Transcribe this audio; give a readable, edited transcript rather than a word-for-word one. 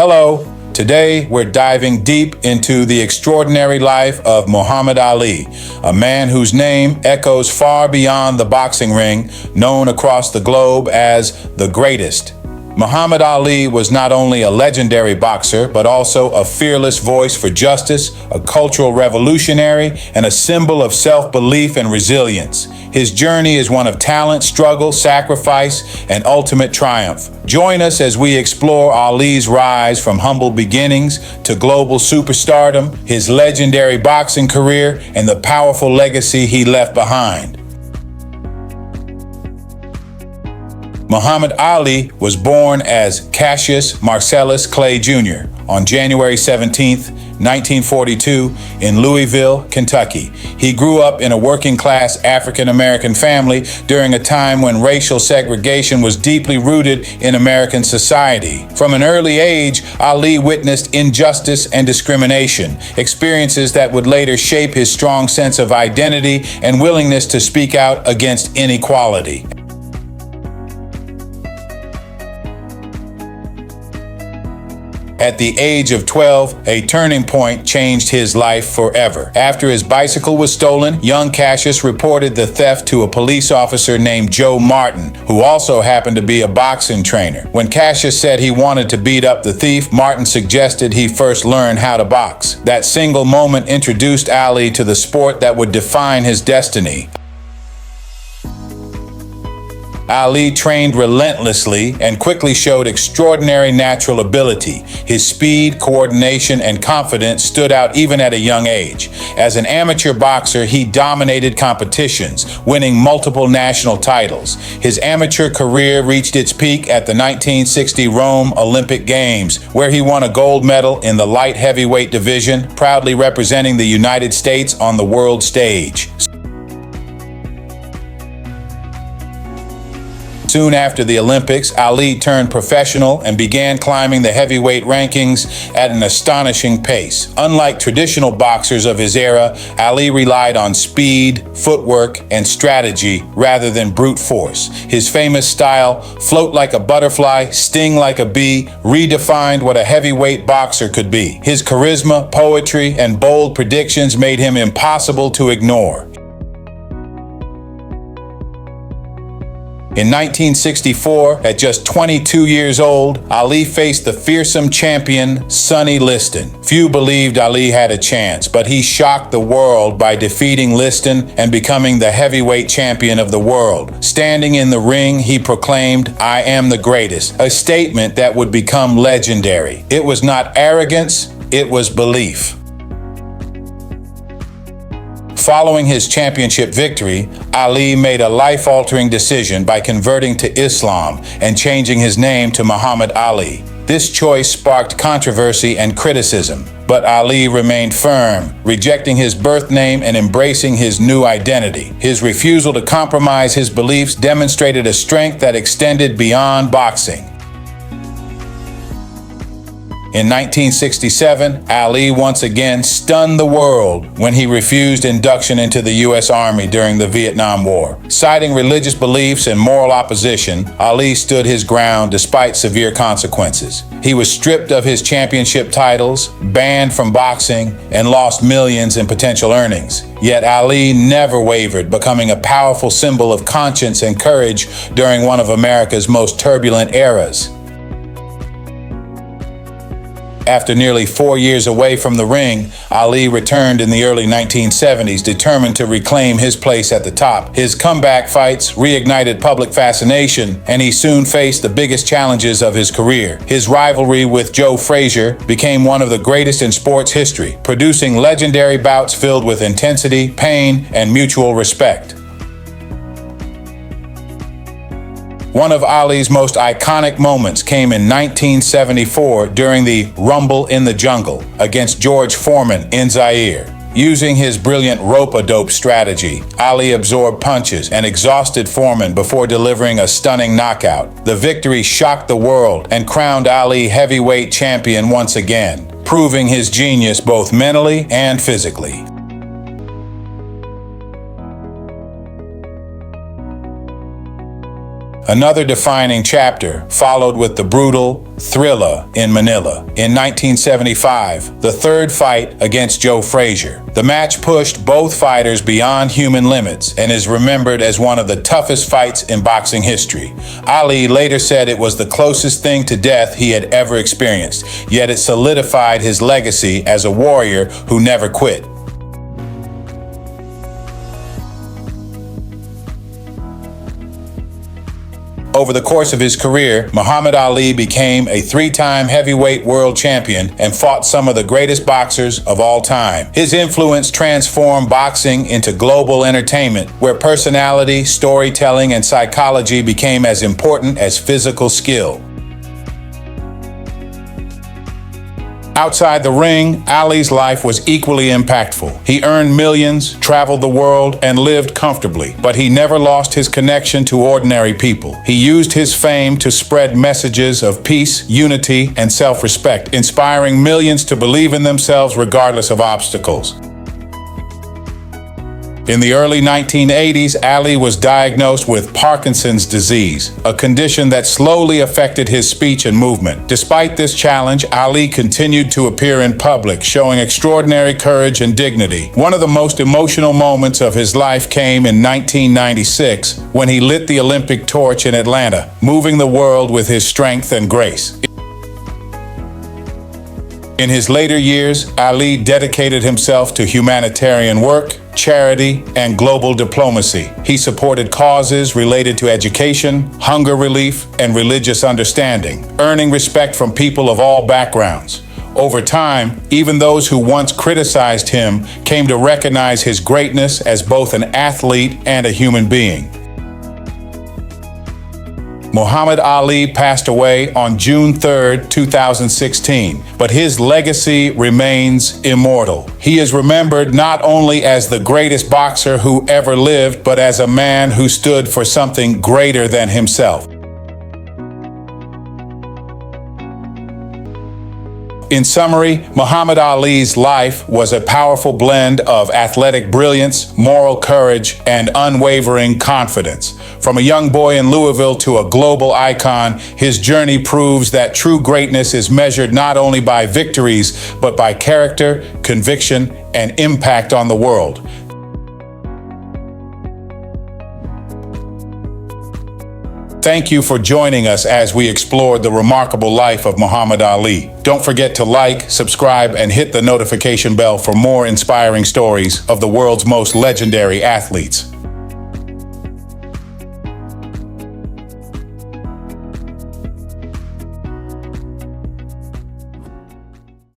Hello. Today, we're diving deep into the extraordinary life of Muhammad Ali, a man whose name echoes far beyond the boxing ring, known across the globe as the greatest. Muhammad Ali was not only a legendary boxer, but also a fearless voice for justice, a cultural revolutionary, and a symbol of self-belief and resilience. His journey is one of talent, struggle, sacrifice, and ultimate triumph. Join us as we explore Ali's rise from humble beginnings to global superstardom, his legendary boxing career, and the powerful legacy he left behind. Muhammad Ali was born as Cassius Marcellus Clay Jr. on January 17, 1942, in Louisville, Kentucky. He grew up in a working-class African-American family during a time when racial segregation was deeply rooted in American society. From an early age, Ali witnessed injustice and discrimination, experiences that would later shape his strong sense of identity and willingness to speak out against inequality. At the age of 12, a turning point changed his life forever. After his bicycle was stolen, young Cassius reported the theft to a police officer named Joe Martin, who also happened to be a boxing trainer. When Cassius said he wanted to beat up the thief, Martin suggested he first learn how to box. That single moment introduced Ali to the sport that would define his destiny. Ali trained relentlessly and quickly showed extraordinary natural ability. His speed, coordination, and confidence stood out even at a young age. As an amateur boxer, he dominated competitions, winning multiple national titles. His amateur career reached its peak at the 1960 Rome Olympic Games, where he won a gold medal in the light heavyweight division, proudly representing the United States on the world stage. Soon after the Olympics, Ali turned professional and began climbing the heavyweight rankings at an astonishing pace. Unlike traditional boxers of his era, Ali relied on speed, footwork, and strategy rather than brute force. His famous style, float like a butterfly, sting like a bee, redefined what a heavyweight boxer could be. His charisma, poetry, and bold predictions made him impossible to ignore. In 1964, at just 22 years old, Ali faced the fearsome champion Sonny Liston. Few believed Ali had a chance, but he shocked the world by defeating Liston and becoming the heavyweight champion of the world. Standing in the ring, he proclaimed, "I am the greatest," a statement that would become legendary. It was not arrogance, it was belief. Following his championship victory, Ali made a life-altering decision by converting to Islam and changing his name to Muhammad Ali. This choice sparked controversy and criticism, but Ali remained firm, rejecting his birth name and embracing his new identity. His refusal to compromise his beliefs demonstrated a strength that extended beyond boxing. In 1967, Ali once again stunned the world when he refused induction into the U.S. Army during the Vietnam War. Citing religious beliefs and moral opposition, Ali stood his ground despite severe consequences. He was stripped of his championship titles, banned from boxing, and lost millions in potential earnings. Yet Ali never wavered, becoming a powerful symbol of conscience and courage during one of America's most turbulent eras. After nearly 4 years away from the ring, Ali returned in the early 1970s, determined to reclaim his place at the top. His comeback fights reignited public fascination, and he soon faced the biggest challenges of his career. His rivalry with Joe Frazier became one of the greatest in sports history, producing legendary bouts filled with intensity, pain, and mutual respect. One of Ali's most iconic moments came in 1974 during the Rumble in the Jungle against George Foreman in Zaire. Using his brilliant rope-a-dope strategy, Ali absorbed punches and exhausted Foreman before delivering a stunning knockout. The victory shocked the world and crowned Ali heavyweight champion once again, proving his genius both mentally and physically. Another defining chapter followed with the brutal Thriller in Manila in 1975, the third fight against Joe Frazier. The match pushed both fighters beyond human limits and is remembered as one of the toughest fights in boxing history. Ali later said it was the closest thing to death he had ever experienced, yet it solidified his legacy as a warrior who never quit. Over the course of his career, Muhammad Ali became a three-time heavyweight world champion and fought some of the greatest boxers of all time. His influence transformed boxing into global entertainment, where personality, storytelling, and psychology became as important as physical skill. Outside the ring, Ali's life was equally impactful. He earned millions, traveled the world, and lived comfortably, but he never lost his connection to ordinary people. He used his fame to spread messages of peace, unity, and self-respect, inspiring millions to believe in themselves regardless of obstacles. In the early 1980s, Ali was diagnosed with Parkinson's disease, a condition that slowly affected his speech and movement. Despite this challenge, Ali continued to appear in public, showing extraordinary courage and dignity. One of the most emotional moments of his life came in 1996, when he lit the Olympic torch in Atlanta, moving the world with his strength and grace. In his later years, Ali dedicated himself to humanitarian work, charity, and global diplomacy. He supported causes related to education, hunger relief, and religious understanding, earning respect from people of all backgrounds. Over time, even those who once criticized him came to recognize his greatness as both an athlete and a human being. Muhammad Ali passed away on June 3, 2016, but his legacy remains immortal. He is remembered not only as the greatest boxer who ever lived, but as a man who stood for something greater than himself. In summary, Muhammad Ali's life was a powerful blend of athletic brilliance, moral courage, and unwavering confidence. From a young boy in Louisville to a global icon, his journey proves that true greatness is measured not only by victories, but by character, conviction, and impact on the world. Thank you for joining us as we explored the remarkable life of Muhammad Ali. Don't forget to like, subscribe, and hit the notification bell for more inspiring stories of the world's most legendary athletes.